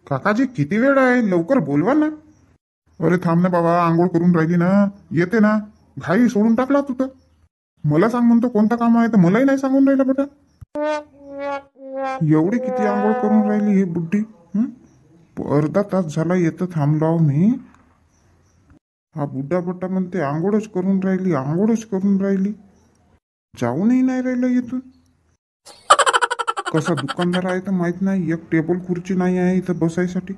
काकाजी किती वेळ आहे, लवकर बोलवा ना. अरे थांब ना बाबा, आंघोळ करून राहिली ना. येते ना. घाई सोडून टाकला तू तर. मला सांग म्हणतो कोणतं काम आहे, तर मलाही नाही सांगून राहिला बेटा. एवढी किती आंघोळ करून राहिली हे बुड्डी. हं? अर्धा तास झाला येतं थांबलो मी. हा बुड्ढा बट्टा म्हणते आंघोळच करून राहिली, आंघोळच करून राहिली. जाऊनही नाही राहिलं इथून. कसा दुकानदार आहे तर माहित नाही. एक टेबल खुर्ची नाही आहे इथं बसायसाठी.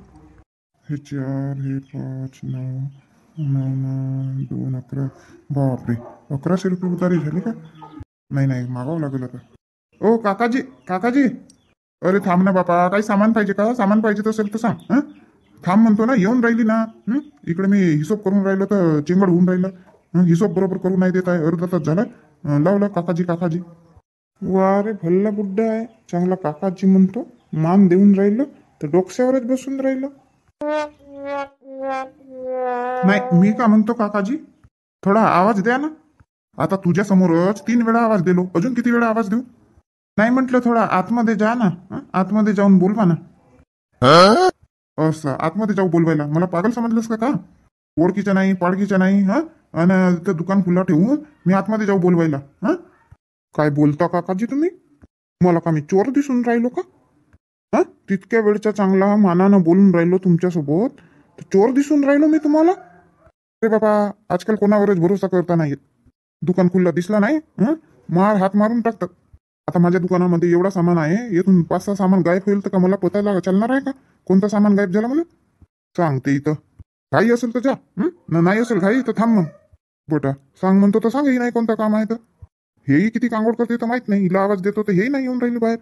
हे 4, हे 5, 9, 9, 2, 11. बापरे, 1100 रुपये उतारी झाले का? नाही नाही, मागावं लागेल आता. ओ काकाजी, काकाजी. अरे थांब ना बापा, काही सामान पाहिजे का? सामान पाहिजे असेल तर सांग. हं? थांब म्हणतो ना, येऊन राहिली ना. इकडे मी हिशोब करून राहिलो तर चिंगड होऊन राहिलं. हिशोब बरोबर करू नाही देत आहे. अर्धा तास झाला. लावला काकाजी, काकाजी. वा रे, भल्ला बुड्ढा आहे. चांगला काकाजी म्हणतो. मान देऊन राहिलं तर डोक्यावरच बसून राहिलं. नाही, मी का म्हणतो काकाजी, थोडा आवाज द्या ना. आता तुझ्या समोरच 3 वेळा आवाज दिलो, अजून किती वेळा आवाज देऊ? नाही म्हटलं थोडा आतमध्ये जा ना. आतमध्ये जाऊन बोलवा ना. असं आतमध्ये जाऊ बोलवायला? मला पागल समजलंस का? ओळखीचं नाही, पाडकीचं नाही. आणि ते दुकान खुला ठेवून मी आतमध्ये जाऊ बोलवायला? काय बोलता काकाजी तुम्ही? मला का मी चोर दिसून राहिलो का? तितक्या वेळचा चांगला मानानं बोलून राहिलो तुमच्यासोबत, चोर दिसून राहिलो मी तुम्हाला? अरे बाबा, आजकाल कोणावरच भरोसा करता नाही येत. दुकान खुल्ला दिसला नाही मार हात मारून टाकतात. आता माझ्या दुकानामध्ये एवढा सामान आहे, येथून 5-6 सामान गायब होईल तर का मला पतायला चालणार आहे का कोणता सामान गायब झाला? मला सांगते इथं. घाई असेल तर जा, नाही असेल घाई तर थांब. मग बेटा सांग म्हणतो तर सांगही नाही कोणतं काम आहे तर. हेही किती कांगोड करते तर माहित नाही. हिला आवाज देतो तर हेही नाही येऊन राहिली बाहेर.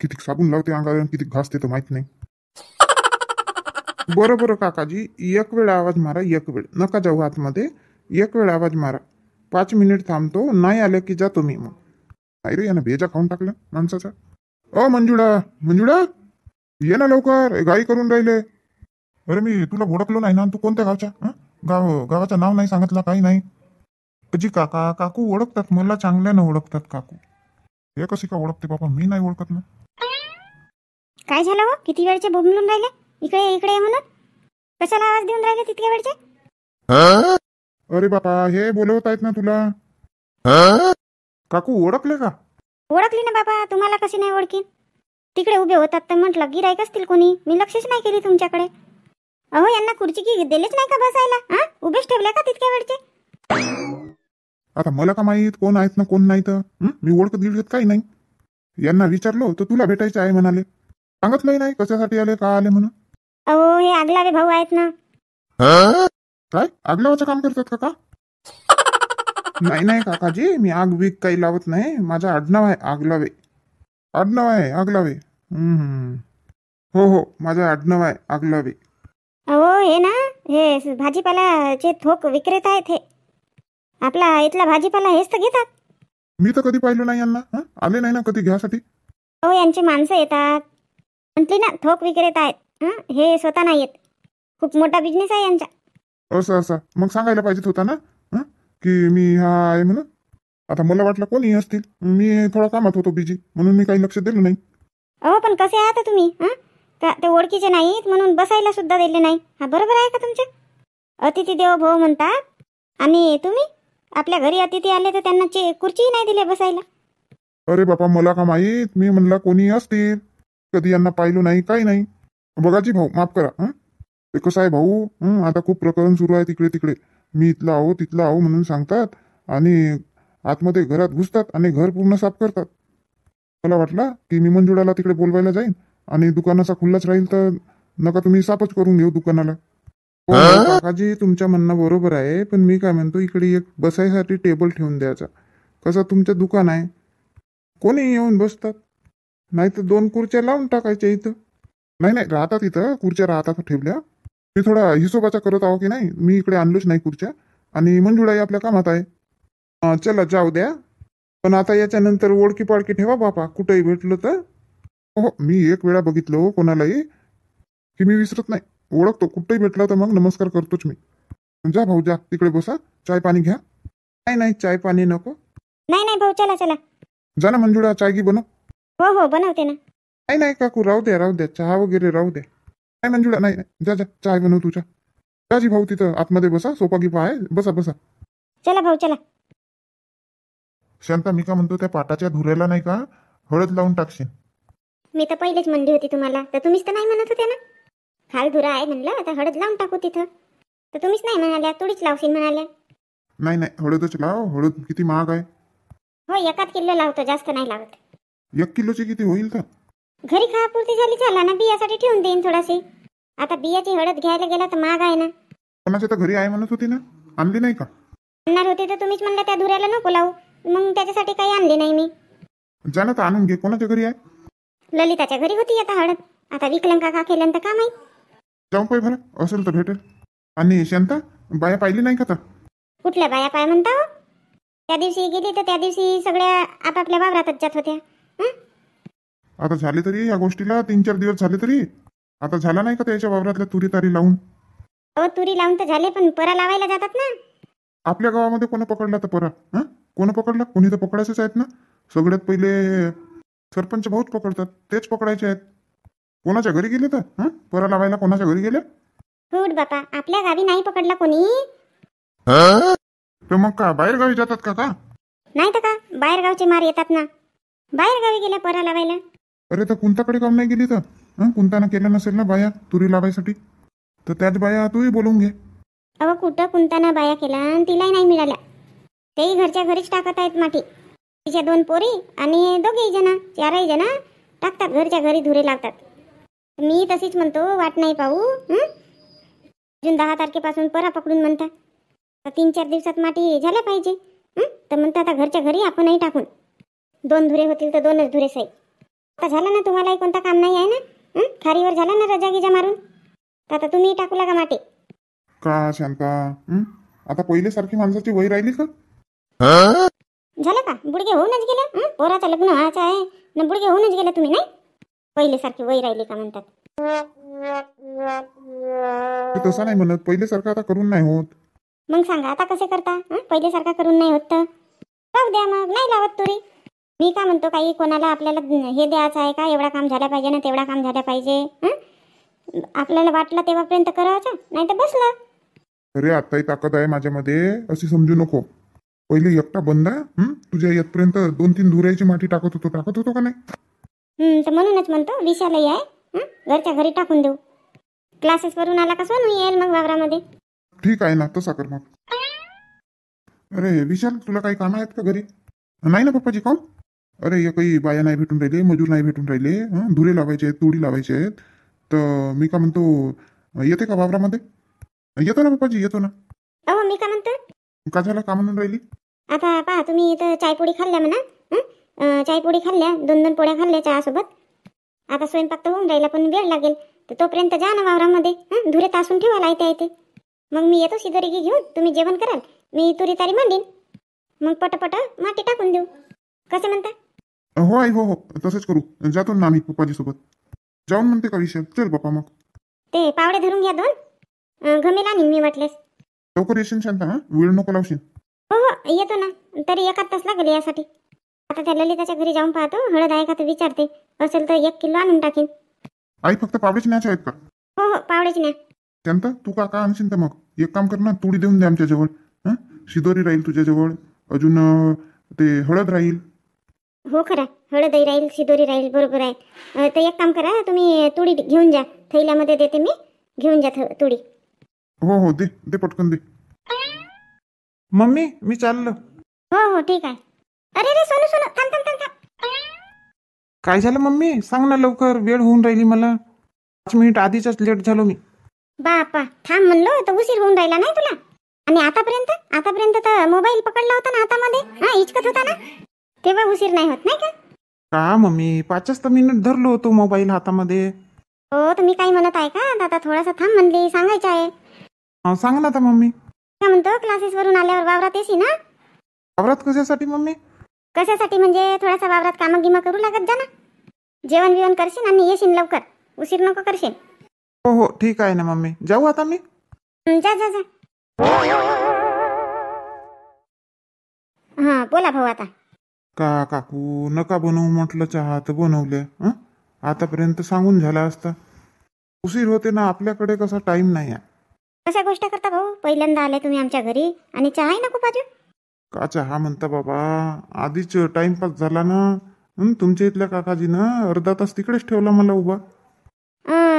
किती साबून लावते अंगावर, किती घासते तर माहित नाही. बरं काकाजी, एक वेळ आवाज मारा. एक वेळ नका जाऊ आतमध्ये. एक वेळ आवाज मारा. 5 मिनिट थांबतो, नाही आलं की जातो मी. मग नाही रे, यानं भेजा खाऊन टाकलं माणसाचा. मंजुळा, मंजुळा, ये ना लवकर, गाई करून राहिले. अरे मी तुला ओळखलो नाही ना. तू कोणत्या गावच्या? गावाचं नाव नाही सांगितलं, काही नाही. अजी काका, काकू ओळखतात मला, चांगल्यानं ओळखतात काकू. हे कशी का ओळखते बाबा, मी नाही ओळखत ना. काय झालं हो? किती वेळचे बोंबलून राहिले? इकडे इकडे ये म्हणून. कशाला आवाज देऊन राहिले तितक्या वेळचे? अरे बापा, हे बोलवत आहेत ना तुला. काकू ओळखले का? ओळखली ना बाबा, तुम्हाला कशी नाही ओळखीन? तिकडे उभे होतात तर म्हटलं गिराईक असतील कोणी. मी लक्षच नाही केली तुमच्याकडे. अहो, यांना खुर्ची की दिलीच नाही का बसायला? उभेच ठेवले का तितक्या वेळचे? आता मला का माहित कोण आहेत ना कोण नाही तर. मी ओळखत गिळखत काही नाही. यांना विचारलो तर तुला भेटायचं आहे म्हणाले. सांगितलंही नाही कशासाठी आले, का आले म्हणून. अहो, हे आगलावे भाऊ आहेत ना. काय आगलावाचं काम करतात का? नाही काकाजी, मी आग बीग काही लावत नाही. माझं आडनाव आहे आगलावे. आडनाव आहे आगलावे. हो, माझं आडनाव आहे आगलावे. अहो, हे ना, हे भाजीपाल्याचे थोक विक्रेता आहेत. हे आपला इथला भाजीपाला हेच तर घेतात. मी तर कधी पाहिलं नाही यांना. आले नाही ना कधी घ्यासाठी. हो, यांची माणसं येतात. म्हटली ना, थोक विक्रेता आहेत. हे स्वतः नाही येत. खूप मोठा बिझनेस आहे यांचा. असं मग सांगायला पाहिजेत होता ना की मी हा आहे म्हणून. आता मला वाटलं कोणी असतील. मी थोडा कामात होतो बिजी, म्हणून मी काही लक्ष दिलं नाही. अहो, पण कसे आहात तुम्ही? ते ओळखीचे नाहीत म्हणून बसायला सुद्धा दिले नाही. हा बरोबर आहे का तुमचे? अतिथी देवो भव म्हणतात. आणि तुम्ही आपल्या घरी अतिथी आले तर त्यांना खुर्चीही नाही दिली बसायला. अरे बापा, मला का माहित. मी म्हणला कोणी असतील. कधी यांना पाहिलं नाही, काही नाही. बघाजी भाऊ, माफ करा. ते कसं आहे भाऊ, आता खूप प्रकरण सुरू आहे तिकडे तिकडे. मी इथला आहो तिथला आहो म्हणून सांगतात आणि आतमध्ये घरात घुसतात आणि घर पूर्ण साफ करतात. मला वाटलं की मी मंजुळाला तिकडे बोलवायला जाईन आणि दुकानाचा खुल्लाच राहील तर नका तुम्ही साफच करून घेऊ दुकानाला. काकाजी, तुमच्या म्हणणं बरोबर आहे, पण मी काय म्हणतो, इकडे एक बसायसाठी टेबल ठेवून द्यायचा. कसं तुमचं दुकान आहे, कोणी येऊन बसतात. नाही तर 2 खुर्च्या लावून टाकायच्या इथं. नाही राहतात इथं खुर्च्या, राहतात ठेवल्या. मी थोडा हिशोबाचा करत आहो की नाही. मी इकडे आणलोच नाही खुर्च्या. आणि मंजुळाई आपल्या कामात आहे. चला जाऊ द्या. पण आता याच्यानंतर ओळखी पाळखी ठेवा बापा, कुठेही भेटलं तर. हो, मी एक वेळा बघितलं कोणालाही की मी विसरत नाही. ओळखतो, कुठेही भेटला तर मग नमस्कार करतोच मी. जा भाऊ, जा तिकडे बसा, चाय पाणी घ्या. नाही चाय पाणी नको. नाही भाऊ, चला. जा ना मंजुळा, चाय घे बनव. हो बनवते ना. नाही काकू, राहू द्या चहा वगैरे राहू द्या. नाही मंजुळा, नाही नाही. जा जा, चाय बनव तुझ्या. जाजी भाऊ तिथं आतमध्ये बसा, सोपा गिपा आहे, बसा बसा. चला भाऊ चला. शांता, मी का म्हणतो, त्या पाटाच्या धुऱ्याला नाही का हळद लावून टाकशील. मी तर पहिलेच म्हणली होती तुम्हाला, तर तुम्हीच तर नाही म्हणत होते ना. खाल धुरा आहे म्हणलं, आता हळद लावून टाकू तिथं. तर तुम्हीच नाही म्हणाल्या, तुडीच लावशील म्हणाल्या. नाही नाही, हळदच लाव. हळद किती महाग आहे. हो, एकाच किलो लावतो, जास्त नाही लावत. 1 किलोची किती होईल तर? घरी खापुरती झाली झाला ना, बियासाठी ठेवून देईन थोडाशी. आता बियाची हळद घ्यायला गेला तर महाग आहे ना. कोणाच्या तर घरी आहे म्हणत होती ना, आणली नाही का? आणणार होते तर तुम्हीच म्हणलं त्या धुऱ्याला नको लावू, मग त्याच्यासाठी काही आणले नाही मी. जा ना, तर आणून घे. कोणाच्या घरी आहे? ललिताच्या घरी होती आता हळद. आता विकलं का केलं तर का माहित. जाऊन पाय भला, असेल तर भेटेल. आणि शांता, बाया पाहिली नाही का तर? कुठल्या बाया पाय म्हणता हो? त्या दिवशी गेली तर त्या दिवशी सगळ्या आपापल्या वावरातच जात होत्या. हं? आता झाले तरी या गोष्टीला 3-4 दिवस झाले तरी. आता झाला नाही का त्याच्या वावरातल्या तुरी तारी लावून? अहो, तुरी लावून तर झाले, पण परा लावायला जातात ना. आपल्या गावामध्ये कोण पकडला तर परा? कोण पकडला? कोणी तर पकडायचेच आहेत ना. सगळ्यात पहिले सरपंच भाऊच पकडतात, तेच पकडायचे आहेत. कोणाच्या घरी गेले तर परा लावायला? कोणाच्या घरी गेले? फूड बापा, आपल्या गावी नाही पकडला कोणी. तर मग का बाहेर गावी जातात का? नाही तर का, बाहेर गावचे मार येतात ना. बाहेर गावी गेल्या परा लावायला. अरे, तर कुंताकडे काम नाही गेली तर? कुंतानं केलं नसेल ना बाया तुरी लावायसाठी, तर त्याच बाया तूही बोलवून घे. अहो, कुठं कुंताना बाया केला आणि तिलाही नाही मिळाल्या. तेही घरच्या घरीच टाकत आहेत माठी. तिच्या 2 पोरी आणि दोघेही जण, 4ही जण टाकतात, घरच्या घरी धुरे लावतात. मी तशीच म्हणतो, वाट नाही पाहू. अजून 10 तारखेपासून परा पकडून म्हणतात. 3-4 दिवसात माठी झाल्या पाहिजे. तर म्हणतात आता घरच्या घरी आपणही टाकून 2 धुरे होतील तर 2च धुरे सही. आता झालं ना, तुम्हालाही कोणता काम नाही आहे ना. खारीवर झाला ना रजा गिजा मारून, तर आता तुम्ही टाकू लागा माटी. का शांता, आता पहिले सारखी माणसाची वय राहिली का? झालं का, बुडगे होऊनच गेले. पोराचं लग्न व्हायचं आहे ना, बुडगे होऊनच गेले तुम्ही. नाही पहिले सारखी वय राहिली का म्हणतात. ते तसं नाही म्हणत, पहिले सारखं आता करून नाही होत. मग सांगा आता कसे करता? पहिले सारखा करून नाही होत तर राहू द्या, मग नाही लावत तुरी. मी का म्हणतो, काही कोणाला आपल्याला हे द्यायचं आहे का, एवढा काम झाला पाहिजे ना, तेवढा काम झाला पाहिजे. आपल्याला वाटलं तेव्हापर्यंत करायचं, नाही तर बसलं. अरे, आताही ताकद आहे माझ्यामध्ये, अशी समजू नको. पहिले एकटा बंदा तुझ्या येतपर्यंत 2-3 धुऱ्याची माती टाकत होतो का नाही? तर म्हणूनच म्हणतो, विशालही आहे, घरच्या घरी टाकून देऊ. क्लासेस वरून आला का सोनू येईल मग वावरामध्ये. ठीक आहे ना, तसा कर मग. अरे विशाल, तुला काही काम आहेत का घरी? नाही ना पप्पाजी, काऊन? अरे, काही बाया नाही भेटून राहिले, मजूर नाही भेटून राहिले. धुरे लावायचे आहेत, तुडी लावायचे आहेत. तर मी का म्हणतो, येते का वावरामध्ये? येतो ना पप्पाजी, येतो ना. अहो, मी का म्हणतो, का झालं, का म्हणून राहिली? आता पहा, तुम्ही इथं चायपोळी खाल्ल्या म्हणा. चायपोळी खाल्ल्या, 2-2 पोळ्या खाल्ल्या चहासोबत. आता स्वयंपाक तर होऊन राहिला, पण वेळ लागेल. तर तोपर्यंत जा ना वावरामध्ये. धुरे तासून ठेवायला येते. मग मी येतो शिदोरी घेऊन, तुम्ही जेवण कराल, मी तुरी तारी मांडीन, मग पटपट माती टाकून देऊ. कसं म्हणता? हो आई, हो हो, तसंच करू. जातो ना आम्ही पप्पाजी सोबत. जाऊन म्हणते का विशाल? चल बाप्पा मग. ते पावडे धरून घ्या 2. घमेला आणीन मी वाटल्यास. लवकर येशील शांता, वेळ नको लावशील. हो हो, येतो ना. तरी 1 तास लागेल यासाठी. आता त्या ललिताच्या घरी जाऊन पाहतो, हळद आहे का तर विचारते. असेल तर 1 किलो आणून टाकीन. आई, फक्त पावडेच न्यायचे आहेत का? हो हो, पावडेच न्या. शांता, तू का आणशील तर मग एक काम कर ना, तुडी देऊन दे आमच्याजवळ. शिदोरी राहील तुझ्याजवळ, अजून ते हळद राहील. हो, खरं हळदही राहील, शिदोरी राहील, बरोबर आहे. तर एक काम करा, तुम्ही तुडी घेऊन जा, थैल्यामध्ये देते मी, घेऊन जा तुडी. हो हो, दे दे, पटकन दे. मम्मी, मी चाललो. हो हो, ठीक आहे. अरे रे सोनू, सोनू, थांब थांब थांब थांब. काय झालं मम्मी, सांग ना लवकर, वेळ होऊन राहिली मला. 5 मिनिट आधीच लेट झालो मी. बापा, थांब म्हणलो तर उशीर होऊन राहिला नाही तुला. आणि आतापर्यंत तर मोबाईल पकडला होता ना हातामध्ये, इचकत होता ना, तेव्हा उशीर नाही होत नाही का? का मम्मी, 5च तर मिनिट धरलो होतो मोबाईल हातामध्ये. हो, तुम्ही काही म्हणत आहे का? आता थोडासा थांब म्हणली, सांगायचं आहे. सांग ना आता मम्मी. काय म्हणतो, क्लासेस वरून आल्यावर वावरात येशी ना? वावरात कशासाठी मम्मी? कशासाठी म्हणजे थोडासा वावरात कामं गिमं करू लागत जा ना. जेवण बिवण करशील आणि येशील लवकर, उशीर नको करशील. हो हो, ठीक आहे ना मम्मी, जाऊ आता मी. जा जा जा. हा, बोला भाऊ आता. का काकू, नका बनवू म्हटलं चहा, तर बनवले. आतापर्यंत सांगून झाला असता. उशीर होते ना, आपल्याकडे कसा टाइम नाही आहे. कशा गोष्ट करता भाऊ, पहिल्यांदा आले तुम्ही आमच्या घरी आणि चहा आहे नको पाहिजे. का चहा म्हणता बाबा, आधीच टाइमपास झाला ना. तुमच्या इथल्या काकाजीनं अर्धा तास तिकडेच ठेवला मला उभा.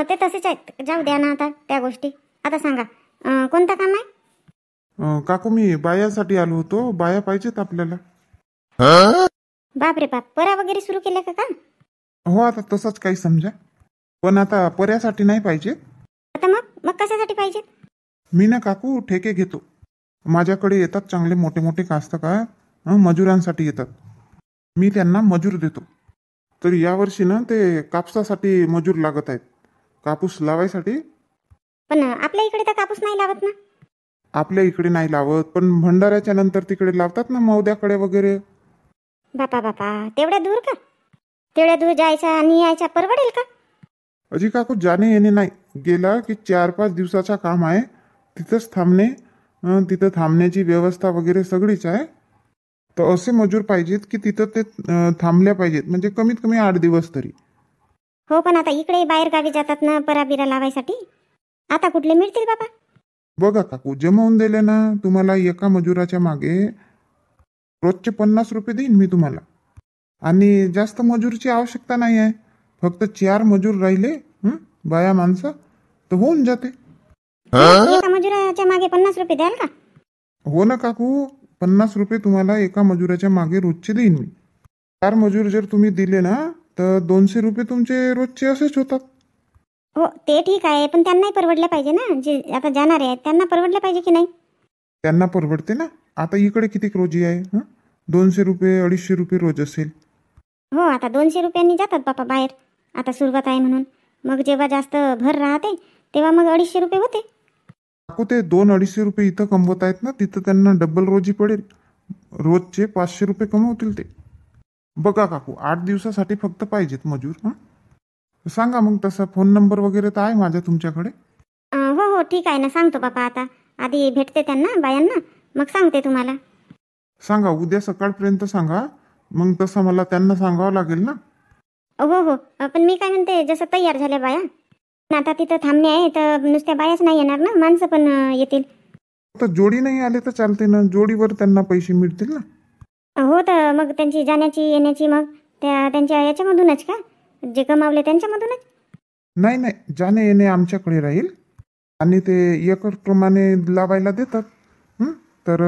ते तसेच आहेत, जाऊ द्या ना आता त्या गोष्टी. आता सांगा कोणतं काम आहे. काकू मी बायासाठी आलो होतो, बाया पाहिजेत आपल्याला. बाप रे बाप, परा वगैरे सुरू केलं का काम. हो आता तसंच काही समजा, पण आता पर्यासाठी नाही पाहिजे. आता मग मग कशासाठी पाहिजे. मी ना काकू ठेके घेतो. माझ्याकडे येतात चांगले मोठे मोठे कास्तकार, मजुरांसाठी येतात. मी त्यांना मजूर देतो. तर यावर्षी ना ते कापसासाठी मजूर लागत आहेत, कापूस लावायसाठी. पण आपल्या इकडे तर कापूस नाही लावत ना. आपल्या इकडे नाही लावत, पण भंडाऱ्याच्या नंतर तिकडे लावतात ना, मौद्याकडे वगैरे. बापा बापा, तेवढ्या दूर का. तेवढ्या दूर जायचा आणि यायचा परवडेल का. अजी काकू जाणे येणे नाही, गेला की 4-5 दिवसाचा काम आहे. तिथंच थांबणे, तिथं थांबण्याची व्यवस्था वगैरे सगळीच आहे. तर असे मजूर पाहिजेत की तिथं ते थांबल्या पाहिजेत, म्हणजे कमीत कमी 8 दिवस तरी. हो पण आता इकडे बाहेर गावी जातात ना पराबिरा लावायसाठी, आता कुठले मिळतील बाबा. बघा काकू, जमवून दिले ना तुम्हाला. एका मजुराच्या मागे रोजचे 50 रुपये देईन मी तुम्हाला. आणि जास्त मजूरची आवश्यकता नाही आहे. फक्त 4 मजूर राहिले, बाया माणसं, तर होऊन जाते. एका मजुराच्या मागे 50 रुपये द्याल का. हो ना काकू, 50 रुपये तुम्हाला एका मजुराच्या मागे रोजचे देईन मी. 4 मजूर जर तुम्ही दिले ना, तर 200 रुपये तुमचे रोजचे असेच होतात. हो ते ठीक आहे, पण त्यांनाही परवडलं पाहिजे ना. जे आता जाणारे आहेत त्यांना परवडलं पाहिजे की नाही. त्यांना परवडते ना. आता इकडे किती रोजी आहे, 200 रुपये 250 रुपये रोज असेल. हो आता 200 रुपयांनी जातात बापा बाहेर, आता सुरुवात आहे म्हणून. मग जेव्हा जास्त भर राहते तेव्हा मग 250 रुपये होते. काकू ते 200-250 रुपये इथं कमवत आहेत ना, तिथं त्यांना डबल रोजी पडेल. रोजचे 500 रुपये कमवतील ते. बघा काकू, 8 दिवसासाठी फक्त पाहिजेत मजूर. सांगा मग, तसा फोन नंबर वगैरे तर आहे माझा तुमच्याकडे. हो हो ठीक आहे ना, सांगतो बापा. आता आधी भेटते त्यांना बायांना, मग सांगते तुम्हाला. सांगा, उद्या सकाळपर्यंत सांगा. मग तसं मला त्यांना सांगावं लागेल ना. हो हो, पण मी काय म्हणते, जसं तयार झाल्या बाया, आता तिथं थांबणे आहे तर नुसत्या बायाच नाही येणार ना, माणसं पण येतील. तर जोडी नाही आले तर चालते ना, जोडीवर त्यांना पैसे मिळतील ना. हो तर मग त्यांची जाण्याची येण्याची मग त्यांच्या याच्यामधूनच का, जे कमावले त्यांच्यामधूनच. नाही नाही, जाणे येणे आमच्याकडे राहील. आणि ते एकर प्रमाणे लावायला देतात. तर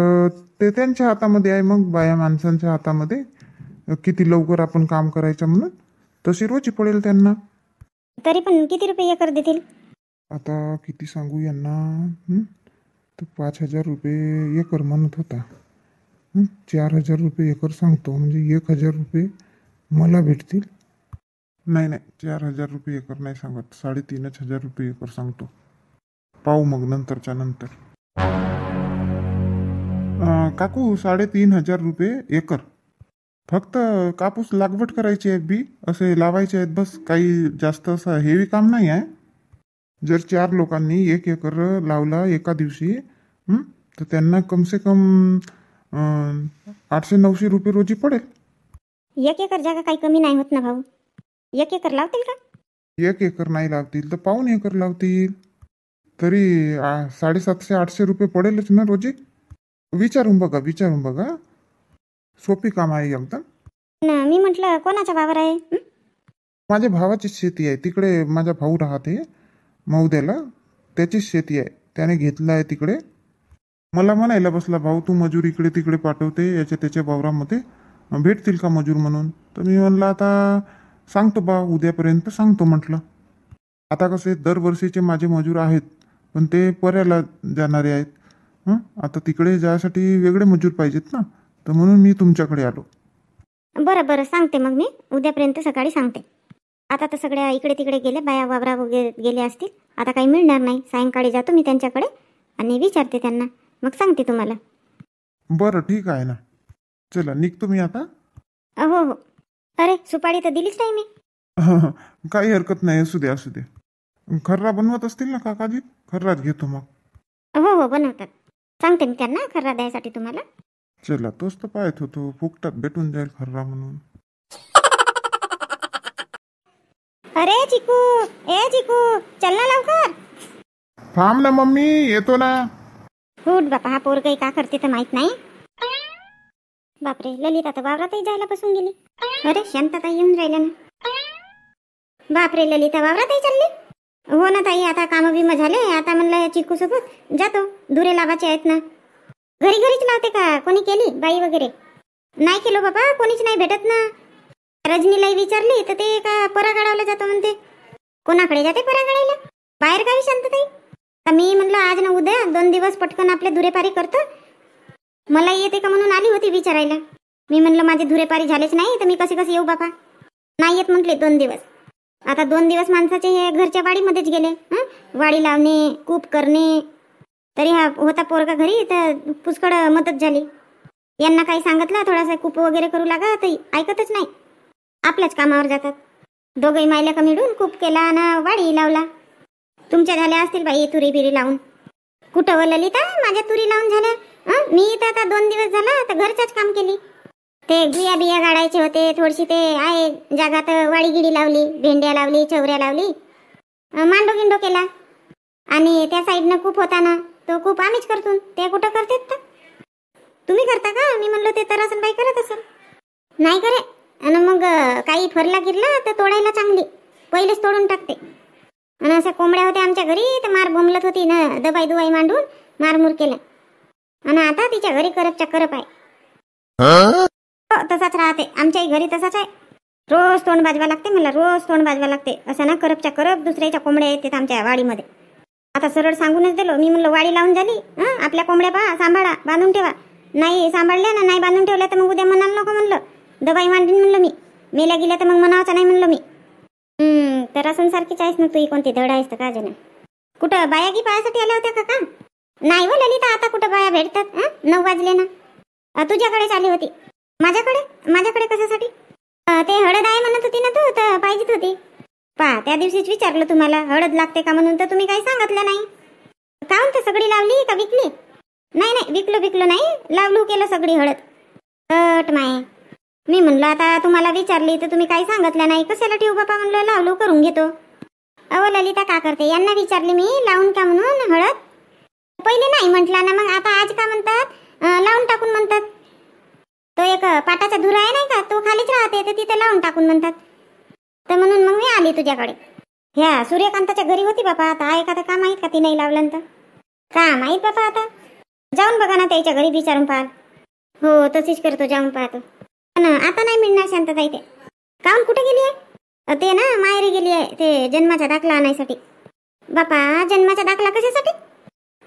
ते त्यांच्या हातामध्ये आहे, मग बाया माणसांच्या हातामध्ये. किती लवकर आपण काम करायचं म्हणून तशी रोजी पडेल त्यांना. तरी पण किती रुपये एकर देतील. आता किती सांगू यांना. तर 5,000 रुपये एकर म्हणत होता. 4,000 रुपये एकर सांगतो, म्हणजे 1,000 रुपये मला भेटतील. नाही नाही, 4,000 रुपये एकर नाही सांगत, 3,500 रुपये एकर सांगतो. पाहू मग नंतरच्या नंतर. काकू 3,500 रुपये एकर. फक्त कापूस लागवड करायची आहे, बी असे लावायचे आहेत बस. काही जास्त असं हेवी काम नाही आहे. जर 4 लोकांनी 1 एकर लावला एका दिवशी, तर त्यांना कमसे कम 800-900 रुपये रोजी पडेल. 1 एकर जागा काही कमी नाही होत ना भाऊ. 1 एकर लावतील का. 1 एकर नाही लावतील तर 1.25 एकर लावतील, तरी 750-800 रुपये पडेलच ना रोजी. विचारून बघा. सोपी काम आहे एकदम. मी म्हटलं कोणाचा वावर आहे. माझ्या भावाची शेती आहे तिकडे. माझा भाऊ राहते मौद्याला, त्याचीच शेती आहे. त्याने घेतलं आहे तिकडे. मला म्हणायला बसला, भाऊ तू मजूर इकडे तिकडे पाठवते, याच्या त्याच्या वावरामध्ये भेटतील का मजूर म्हणून. तर मी म्हणलं आता सांगतो बा, उद्यापर्यंत सांगतो म्हटलं. आता कसे दरवर्षीचे माझे मजूर आहेत, पण ते पर्याला जाणारे आहेत. आता तिकडे जायसाठी वेगळे मजूर पाहिजेत ना, तर म्हणून मी तुमच्याकडे आलो. बरं सांगते मग मी उद्यापर्यंत सकाळी सांगते. आता तर सगळ्या इकडे तिकडे गेले, बाया वावरा वगैरे गेले असतील, आता काही मिळणार नाही. सायंकाळी जातो मी त्यांच्याकडे आणि विचारते त्यांना, मग सांगते तुम्हाला. बरं ठीक आहे ना, चला निघतो मी आता. हो हो. अरे सुपारी तर दिलीच नाही मी. काही हरकत नाही, असू दे. खर्रा बनवत असतील ना काकाजी, खर्राच घेतो मग. हो बनवतात. सांगते मी त्यांना खर्रा द्यायसाठी तुम्हाला. चला, तोच तर पाहत होतो, फुकटात भेटून जाईल खर्रा म्हणून. अरे चिकू, ए चिकू, चल ना लवकर. थांब ना मम्मी, येतो ना. उठ बापा, हा पोर काही का करते तर माहित नाही. बापरे, ललिता तर वावरातही जायला बसून गेली. अरे शांतताई येऊन राहिल्या ना. बापरे, ललिता वावरातही चालली. हो ना ताई, आता काम बिम झाले. आता म्हणलं चिकू सोबत जातो, धुरे लावायचे आहेत ना. घरी घरीच लावते का, कोणी केली बाई वगैरे? नाही केलो बाबा, कोणीच नाही भेटत ना. रजनीलाही विचारली तर ते का परा काढायला जातो म्हणते. कोणाकडे जाते परा काढायला? बाहेर गावी शांतताई. तर मी म्हणलं आज ना उद्या 2 दिवस पटकन आपले धुरेपारी करतो. मला येते का म्हणून आली होती विचारायला. मी म्हणलं माझे धुरेपारी झालेच नाही तर मी कसे कसे येऊ बापा. नाही येत म्हटले 2 दिवस. आता 2 दिवस माणसाचे हे घरच्या वाडीमध्येच गेले. वाडी लावणे, कूप करणे. तरी हा होता पोरगा घरी तर पुष्कळ मदत झाली. यांना काही सांगितलं थोडासा कूप वगैरे करू लागा तर ऐकतच नाही. आपल्याच कामावर जातात. दोघंही मायला का मिळून कूप केला आणि वाडी लावला. तुमच्या झाल्या असतील बाई तुरी बिरी लावून. कुठं व ललिता, माझ्या तुरी लावून झाल्या. मी तर आता 2 दिवस झाला तर घरचंच काम केली. ते बिया बिया गाडायचे होते, थोडीशी ते आहे जागा तर वाडी गिडी लावली, भेंड्या लावली, चवऱ्या लावली, मांडो गिंडो केला. आणि त्या साईडनं कूप होता ना, तो कूप आम्हीच करतो. ते कुठं करतेत तर तुम्ही करता का? मी म्हणलो ते तर बाई करत असेल. नाही करे. आणि मग काही फरला गिरला तर तोडायला चांगली पहिलेच तोडून टाकते. आणि अशा कोंबड्या होत्या आमच्या घरी तर मार बोंबलत होती ना, दबाई दुवाई मांडून मारमूर केला. आणि आता तिच्या घरी करपच्या करप आहे. तसाच राहते आमच्याही घरी, तसाच आहे. रोज तोंड बाजवा लागते मला, रोज तोंड बाजवा लागते. असं ना करपच्या करप दुसऱ्याच्या कोंबड्या येतात आमच्या वाडीमध्ये. आता सरळ सांगूनच दिलो मी, म्हणलं वाडी लावून झाली, आपल्या कोंबड्या पहा, सांभाळा, बांधून ठेवा. नाही सांभाळल्या ना, नाही बांधून ठेवल्या तर मग उद्या म्हणाल नको म्हणलं. दबाई मांडीन म्हणलं मी. मेल्या गेल्या तर मग म्हणावचं नाही म्हणलं मी. तर असं सारखीच आहेस ना तू, कोणती धड आहेस तर का जण. कुठं बायागी पायासाठी आल्या होत्या का? नाही हो ललिता, आता कुठं बाया भेटतात. 9 वाजले ना. तुझ्याकडेच आली होती. माझ्याकडे कशासाठी? ते हळद आहे म्हणत होती ना तू, तर पाहिजेच होती. पहा त्या दिवशीच विचारलं तुम्हाला हळद लागते का म्हणून, तर तुम्ही काही सांगितलं नाही. काहून तर सगळी लावली का विकली? नाही विकलो नाही, लावलू केलं सगळी हळद. माय, मी म्हणलं आता तुम्हाला विचारली तर तुम्ही काही सांगितलं नाही, कशाला ठेवू बापा म्हणलं, लावलू करून घेतो. अहो ललिता का करते, यांना विचारली मी लावून का म्हणून हळद. पहिले नाही म्हटला ना, मग आता आज का म्हणतात लावून टाकून म्हणतात. तो एक पाटाचा धुरा आहे नाही का, तो खालीच राहते तर तिथे लावून टाकून म्हणतात. तर म्हणून मग मी आली तुझ्याकडे. ह्या सूर्यकांताच्या घरी होती बापा. आता आहे का तर का माहीत का ती नाही लावलं तर का माहीत बापा. आता जाऊन बघा ना त्याच्या घरी विचारून पाहाल. हो तशीच करतो, जाऊन पाहतो. पण आता नाही मिळणार शांतताई. ते काहून कुठे गेली आहे? ते ना माहेरी गेली आहे, ते जन्माचा दाखला आणायसाठी. बापा जन्माचा दाखला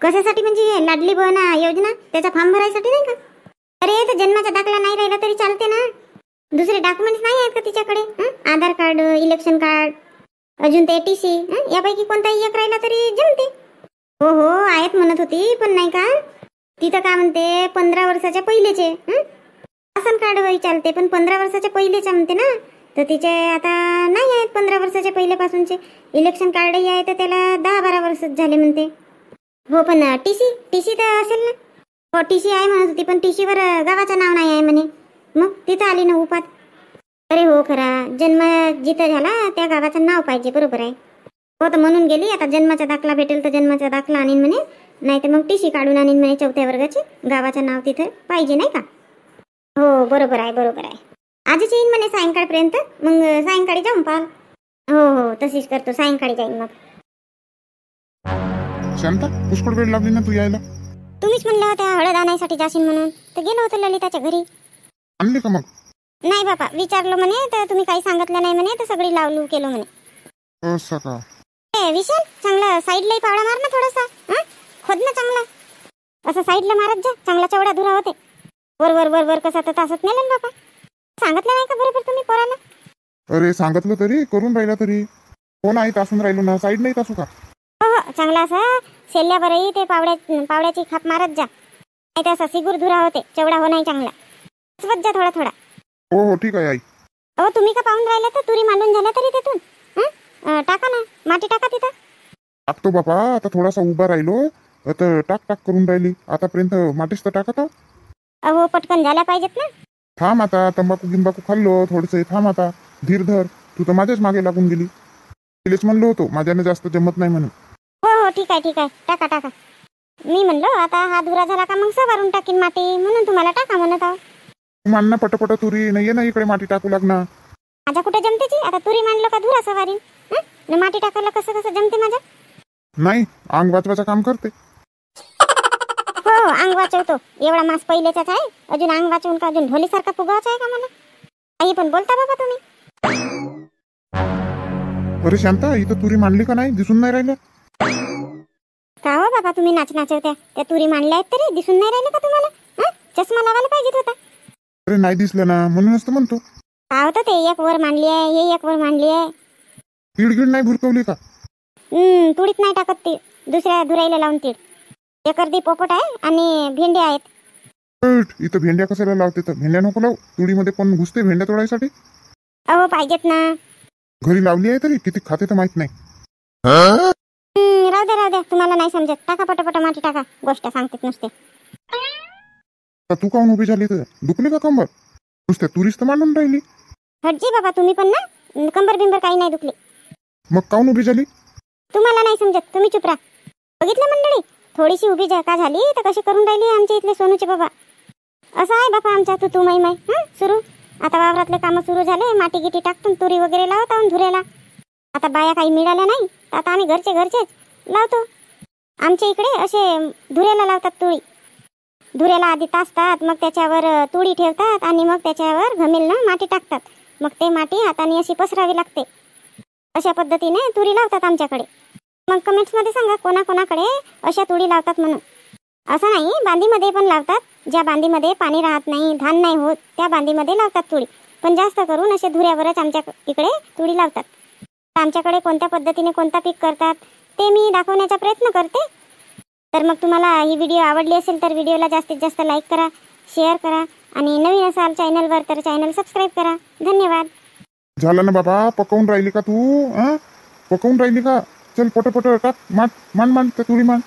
कशासाठी म्हणजे लाडली बहना योजना, त्याचा फॉर्म भरायसाठी नाही का? अरे तर जन्माचा दाखला नाही राहिला तरी चालते ना. दुसरे डॉक्युमेंट्स नाही आहेत का तिच्याकडे? आधार कार्ड, इलेक्शन कार्ड, अजून ते TC, यापैकी कोणताही एक राहिला तरी जमते. हो आहेत म्हणत होती, पण नाही का तिथं का म्हणते 15 वर्षाच्या पहिलेचे राशन कार्ड वही चालते, पण 15 वर्षाच्या पहिलेचे म्हणते ना. तर तिचे आता नाही आहेत 15 वर्षाच्या पहिल्यापासूनचे. इलेक्शन कार्डही आहे तर त्याला 10-12 वर्ष झाले म्हणते. हो पण TC तर असेल ना. हो TC आहे म्हणत होती, पण TC वर गावाचं नाव नाही आहे म्हणे. मग तिथं आली ना उपात. अरे हो खरा, जन्म जिथं झाला त्या गावाचं नाव पाहिजे, बरोबर आहे. हो तर म्हणून गेली. आता जन्माचा दाखला भेटेल तर जन्माचा दाखला आणीन म्हणे, नाही तर मग TC काढून आणीन म्हणे 4थ्या वर्गाची. गावाचं नाव तिथं पाहिजे नाही का. हो बरोबर आहे. आजच येईन म्हणे सायंकाळपर्यंत, मग सायंकाळी जाऊन पाहाल. हो तशीच करतो, सायंकाळी जाईन मग. शांता पुष्कळ वेळ लागली ना तू यायला. तुम्हीच म्हणल्या होत्या हळद आणायसाठी जाशील म्हणून, तर गेलो होतो ललिताच्या घरी. आणली का मग? नाही बापा, विचारलं म्हणे तर तुम्ही काही सांगितलं नाही म्हणे, तर सगळी लावलू केलं म्हणे. असं का? विशाल चांगला साईडलाही पावडा मार ना थोडासा. खोद ना चांगला, असं साईडला मारत जा, चांगला चवडा धुरा होते. वर कसा तर तासत नेलं बापा. सांगितलं नाही का बरोबर तुम्ही पोराला? अरे सांगितलं तरी करून राहिला तरी. हो नाही तासून राहिलो ना, साईड नाही तासू का? हो चांगला असा शेल्यावरही ते पावड्याची खाप मारत जा, नाही तर असा सिगूर धुरा होते, चवडा हो नाही चांगला. स्वच्छ जा थोडा. हो ठीक आहे आई. अहो तुम्ही का पाहून राहिले तर तुरी मांडून झाल्या तरी तिथून टाका ना, माती टाका तिथं. टाकतो बापा, आता थोडासा उभा राहिलो तर टाक करून राहिली. आतापर्यंत मातीच तर टाकत. अहो पटकन झाल्या पाहिजेत ना. थांब आता, तंबाखू गिंबाखू खाल्लो थोडंसं. थांब आता, धीर धर. तू तर माझ्याच मागे लागून गेली. तिलेच म्हणलो होतो माझ्यानं जास्त जमत नाही म्हणून. हो हो ठीक आहे टाका टाका. मी म्हणलो आता हा धुरा झाला का मग सवारून टाकीन माती, म्हणून तुम्हाला टाका म्हणत आहो. तू मांडणं पटपट, तुरी नाही ना इकडे माती टाकू लागणार. माझ्या कुठे जमतेची आता तुरी मांडलं का धुरा सवारीन. न माती टाकायला कसं कसं जमते माझ्या. नाही, अंग वाचवायचं काम करते. हो हो अंग वाचवतो. एवढा मास पहिलेचाच आहे, अजून अंग वाचवून का अजून ढोलीसारखा फुगावायचा आहे का मला. काही पण बोलता बाबा तुम्ही. अरे शांता, इथं तुरी मांडली का नाही, दिसून नाही राहिलं. का हो बाबा तुम्ही नाचनाचवत्या, त्या तुरी मांडल्या आहेत तरी दिसून नाही राहिले का तुम्हाला. चष्मा लावायला पाहिजेत होता. अरे नाही दिसलं ना, म्हणूनच तर म्हणतो. का होतं ते एक वर मांडली आहे, हे एक वर मांडली आहे. गिडगिड नाही भुरकवली का. तुडीत नाही टाकत ती, दुसऱ्या धुराईला लावून तीड. एक अर्धी पोपट आहे आणि भेंडे आहेत. इथं भेंड्या कशाला लावते, तर भेंड्या नको लावू. तुडीमध्ये कोण घुसते भेंड्या तोडायसाठी. अहो पाहिजेत ना. घरी लावली आहे तरी किती खाते तर माहित नाही. राहू द्या तुम्हाला नाही समजत. टाका पटापट माती टाका, गोष्ट सांगतेत नुसते. आता तू काऊन उभी झाली, तर दुखली का कंबर. नुसत्या तुरीच तर मांडून राहिली. हटजी बाबा तुम्ही पण ना, कंबर बिंबर काही नाही दुखली. मग काऊन उभी झाली. तुम्हाला नाही समजत, तुम्ही चुप राहा. बघितलं मंडळी, थोडीशी उभी का झाली तर कशी करून राहिली आमच्या इथले सोनूचे बाबा. असं आहे बाबा आमचा तू माई सुरू. आता वावरातले कामं सुरू झाले, माती गिटी टाकतून तुरी वगैरे लावत आहोत धुऱ्याला. आता बाया काही मिळाल्या नाही तर आता आम्ही घरचेच लावतो. आमच्या इकडे असे धुऱ्याला लावतात तुळी. धुऱ्याला आधी तासतात, मग त्याच्यावर तुळी ठेवतात आणि मग त्याच्यावर घमेलनं माती टाकतात. मग ते माती हाताने अशी पसरावी लागते. अशा पद्धतीने तुरी लावतात आमच्याकडे. मग कमेंट्समध्ये सांगा कोणाकोणाकडे अशा तुळी लावतात म्हणून. असं नाही, बांधीमध्ये पण लावतात. ज्या बांधीमध्ये पाणी राहत नाही, धान नाही होत, त्या बांधीमध्ये लावतात तुळी. पण जास्त करून असे धुऱ्यावरच आमच्या इकडे तुळी लावतात. आमच्याकडे कोणत्या पद्धतीने कोणता पीक करतात ते मी दाखवण्याचा प्रयत्न करते. तर मग तुम्हाला ही व्हिडिओ आवडली असेल तर व्हिडिओला जास्तीत जास्त लाईक करा, शेअर करा आणि नवीन असाल चॅनलवर तर चॅनल सबस्क्राईब करा. धन्यवाद. झालं ना बाबा, पकवून राहिली का तू. पकवून राहिली का. चल पटपट टाक, मांड त्या तुरी मांड.